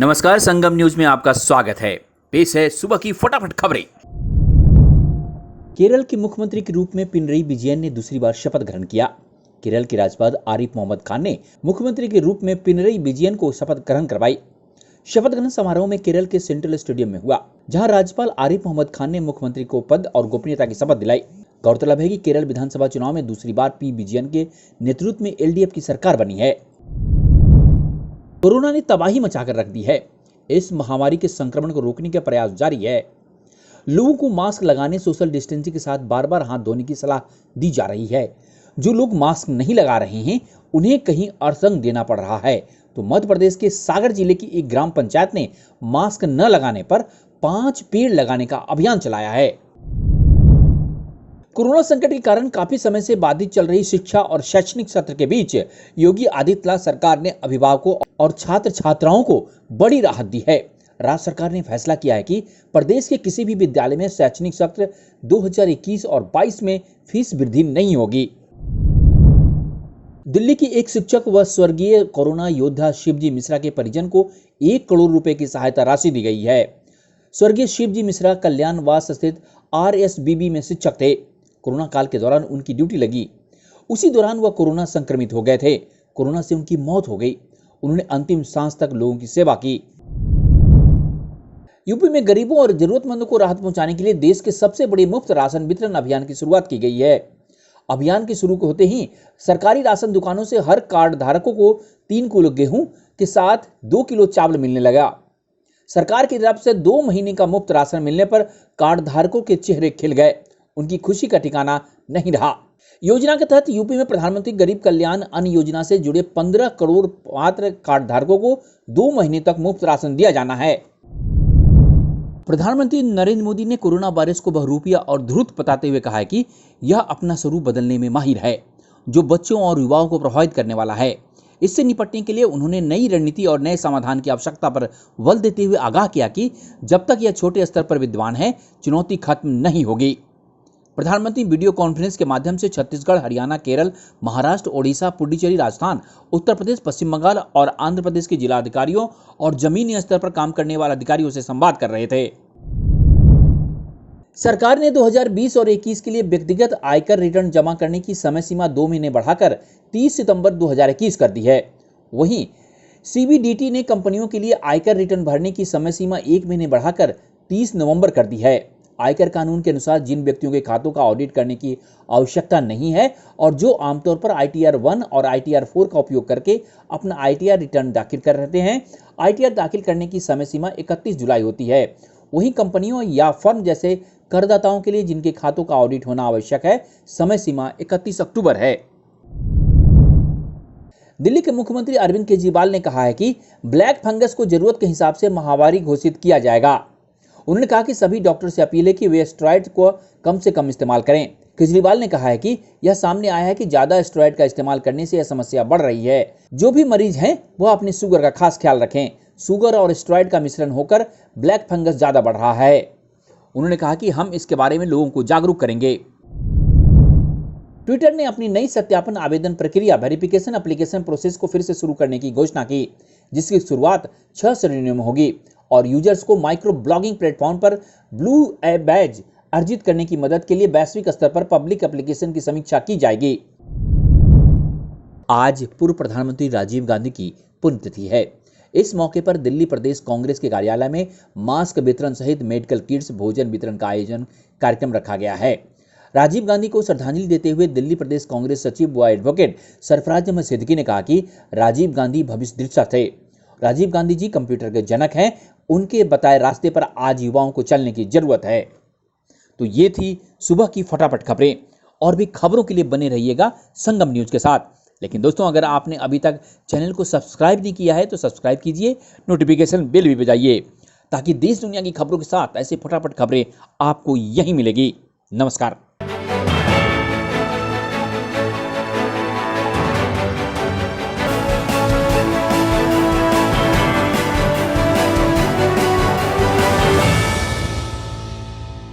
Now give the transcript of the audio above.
नमस्कार, संगम न्यूज में आपका स्वागत है। पेश है सुबह की फटाफट खबरें। केरल के मुख्यमंत्री के रूप में पिनरई विजयन ने दूसरी बार शपथ ग्रहण किया। केरल के राज्यपाल आरिफ मोहम्मद खान ने मुख्यमंत्री के रूप में पिनरई विजयन को शपथ ग्रहण करवाई। शपथ ग्रहण समारोह में केरल के सेंट्रल स्टेडियम में हुआ, जहां राज्यपाल आरिफ मोहम्मद खान ने मुख्यमंत्री को पद और गोपनीयता की शपथ दिलाई। गौरतलब है कि केरल विधानसभा चुनाव में दूसरी बार पी विजयन के नेतृत्व में एलडीएफ की सरकार बनी है। कोरोना ने तबाही मचाकर रख दी है। इस महामारी के संक्रमण को रोकने के प्रयास जारी है। लोगों को मास्क लगाने, सोशल डिस्टेंसिंग के साथ बार बार हाथ धोने की सलाह दी जा रही है। जो लोग मास्क नहीं लगा रहे हैं उन्हें कहीं अर्थदंड देना पड़ रहा है। तो मध्य प्रदेश के सागर जिले की एक ग्राम पंचायत ने मास्क न लगाने पर 5 पेड़ लगाने का अभियान चलाया है। कोरोना संकट के कारण काफी समय से बाधित चल रही शिक्षा और शैक्षणिक सत्र के बीच योगी आदित्यनाथ सरकार ने अभिभावकों और छात्र छात्राओं को बड़ी राहत दी है। राज्य सरकार ने फैसला किया है कि प्रदेश के किसी भी विद्यालय में शैक्षणिक सत्र 2021 और 22 में फीस वृद्धि नहीं होगी। दिल्ली की एक शिक्षक व स्वर्गीय कोरोना योद्धा शिवजी मिश्रा के परिजन को 1 करोड़ रुपए की सहायता राशि दी गई है। स्वर्गीय शिवजी मिश्रा कल्याणवास स्थित आरएसबीबी में शिक्षक थे। कोरोना काल के दौरान उनकी ड्यूटी लगी। उसी दौरान वह कोरोना संक्रमित हो गए थे। कोरोना से उनकी मौत हो गई। उन्होंने अंतिम सांस तक लोगों की सेवा की। यूपी में गरीबों और जरूरतमंदों को राहत पहुंचाने के लिए देश के सबसे बड़े मुफ्त राशन वितरण अभियान की शुरुआत की गई है। अभियान के शुरू होते ही सरकारी राशन दुकानों से हर कार्ड धारकों को 3 किलो गेहूं के साथ 2 किलो चावल मिलने लगा। सरकार की तरफ से 2 महीने का मुफ्त राशन मिलने पर कार्ड धारकों के चेहरे खिल गए। उनकी खुशी का ठिकाना नहीं रहा। योजना के तहत यूपी में प्रधानमंत्री गरीब कल्याण अन्न योजना से जुड़े 15 करोड़ पात्र कार्ड धारकों को 2 महीने तक मुफ्त राशन दिया जाना है। प्रधानमंत्री नरेंद्र मोदी ने कोरोना वायरस को बहुरूपिया और ध्रुत बताते हुए कहा है कि यह अपना स्वरूप बदलने में माहिर है, जो बच्चों और युवाओं को प्रभावित करने वाला है। इससे निपटने के लिए उन्होंने नई रणनीति और नए समाधान की आवश्यकता पर बल देते हुए आगाह किया कि जब तक यह छोटे स्तर पर विद्यमान है, चुनौती खत्म नहीं होगी। प्रधानमंत्री वीडियो कॉन्फ्रेंस के माध्यम से छत्तीसगढ़, हरियाणा, केरल, महाराष्ट्र, ओडिशा, पुडुचेरी, राजस्थान, उत्तर प्रदेश, पश्चिम बंगाल और आंध्र प्रदेश के जिला अधिकारियों और जमीनी स्तर पर काम करने वाले अधिकारियों से संवाद कर रहे थे। सरकार ने 2020 और 21 के लिए व्यक्तिगत आयकर रिटर्न जमा करने की समय सीमा 2 महीने बढ़ाकर 30 सितंबर 2021 कर दी है। वहीं सीबीडीटी ने कंपनियों के लिए आयकर रिटर्न भरने की समय सीमा 1 महीने बढ़ाकर 30 नवंबर कर दी है। आयकर कानून के अनुसार जिन व्यक्तियों के खातों का ऑडिट करने की आवश्यकता नहीं है और जो आमतौर पर आईटीआर 1 और आईटीआर 4 का उपयोग करके अपना आईटीआर रिटर्न दाखिल कर रहे हैं, आईटीआर दाखिल करने की समय सीमा 31 जुलाई होती है। वहीं कंपनियों या फर्म जैसे करदाताओं के लिए जिनके खातों का ऑडिट होना आवश्यक है, समय सीमा 31 अक्टूबर है। दिल्ली के मुख्यमंत्री अरविंद केजरीवाल ने कहा है कि ब्लैक फंगस को जरूरत के हिसाब से महामारी घोषित किया जाएगा। उन्होंने कहा कि सभी डॉक्टर से अपील है कि वे स्टेरॉइड को कम से कम इस्तेमाल करें। केजरीवाल ने कहा है कि यह सामने आया है कि ज्यादा स्टेरॉइड का इस्तेमाल करने से यह समस्या बढ़ रही है। जो भी मरीज हैं वह अपने शुगर का खास ख्याल रखें। शुगर और स्टेरॉइड का मिश्रण होकर ब्लैक फंगस ज्यादा बढ़ रहा है। उन्होंने कहा कि हम इसके बारे में लोगों को जागरूक करेंगे। ट्विटर ने अपनी नई सत्यापन आवेदन प्रक्रिया वेरिफिकेशन एप्लीकेशन प्रोसेस को फिर से शुरू करने की घोषणा की, जिसकी शुरुआत 6 श्रेणियों में होगी और यूजर्स को माइक्रो ब्लॉगिंग प्लेटफॉर्म पर ब्लू बैज अर्जित करने की मदद के लिए वैश्विक स्तर पर पब्लिक एप्लीकेशन की समीक्षा की जाएगी। आज पूर्व प्रधानमंत्री राजीव गांधी की पुण्यतिथि है। इस मौके पर दिल्ली प्रदेश कांग्रेस के कार्यालय में मास्क वितरण सहित मेडिकल किट्स, भोजन वितरण का आयोजन कार्यक्रम रखा गया है। राजीव गांधी को श्रद्धांजलि देते हुए दिल्ली प्रदेश कांग्रेस सचिव व एडवोकेट सरफराज अहमद सिद्दीकी ने कहा कि राजीव गांधी भविष्य दृष्टा थे। राजीव गांधी जी कंप्यूटर के जनक हैं। उनके बताए रास्ते पर आज युवाओं को चलने की जरूरत है। तो ये थी सुबह की फटाफट खबरें। और भी खबरों के लिए बने रहिएगा संगम न्यूज के साथ। लेकिन दोस्तों, अगर आपने अभी तक चैनल को सब्सक्राइब नहीं किया है तो सब्सक्राइब कीजिए, नोटिफिकेशन बेल भी बजाइए, ताकि देश दुनिया की खबरों के साथ ऐसे फटाफट खबरें आपको यहीं मिलेगी। नमस्कार।